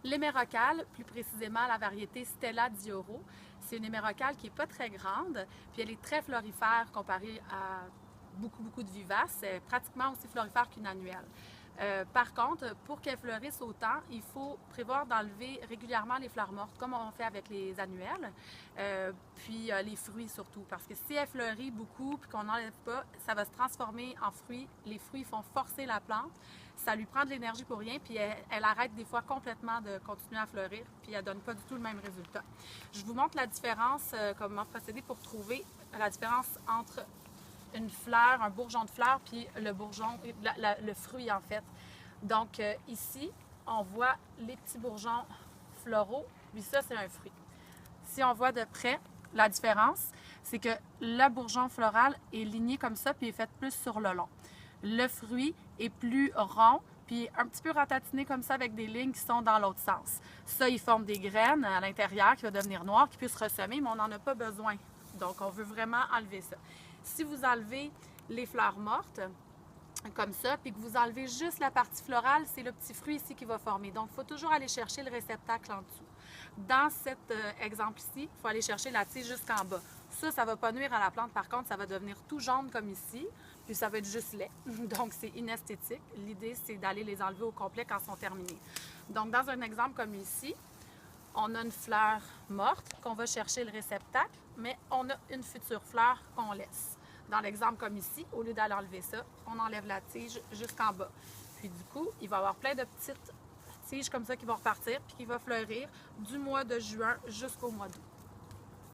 L'hémérocale, plus précisément la variété Stella dioro, c'est une hémérocale qui n'est pas très grande, puis elle est très florifère comparée à beaucoup de vivaces. C'est pratiquement aussi florifère qu'une annuelle. Par contre, pour qu'elle fleurisse autant, il faut prévoir d'enlever régulièrement les fleurs mortes, comme on fait avec les annuelles, puis les fruits surtout, parce que si elle fleurit beaucoup puis qu'on n'enlève pas, ça va se transformer en fruits. Les fruits font forcer la plante, ça lui prend de l'énergie pour rien, puis elle arrête des fois complètement de continuer à fleurir, puis elle donne pas du tout le même résultat. Je vous montre la différence, comment procéder pour trouver la différence entre une fleur, un bourgeon de fleur, puis le bourgeon, le fruit en fait. Donc ici, on voit les petits bourgeons floraux, puis ça c'est un fruit. Si on voit de près, la différence, c'est que le bourgeon floral est ligné comme ça, puis est fait plus sur le long. Le fruit est plus rond, puis un petit peu ratatiné comme ça avec des lignes qui sont dans l'autre sens. Ça, il forme des graines à l'intérieur qui va devenir noir, qui puissent ressemer, mais on n'en a pas besoin. Donc, on veut vraiment enlever ça. Si vous enlevez les fleurs mortes, comme ça, puis que vous enlevez juste la partie florale, c'est le petit fruit ici qui va former. Donc, il faut toujours aller chercher le réceptacle en dessous. Dans cet exemple ici, il faut aller chercher la tige jusqu'en bas. Ça ne va pas nuire à la plante. Par contre, ça va devenir tout jaune comme ici, puis ça va être juste laid. Donc, c'est inesthétique. L'idée, c'est d'aller les enlever au complet quand ils sont terminés. Donc, dans un exemple comme ici, on a une fleur morte qu'on va chercher le réceptacle, mais on a une future fleur qu'on laisse. Dans l'exemple comme ici, au lieu d'aller enlever ça, on enlève la tige jusqu'en bas. Puis du coup, il va y avoir plein de petites tiges comme ça qui vont repartir puis qui vont fleurir du mois de juin jusqu'au mois d'août.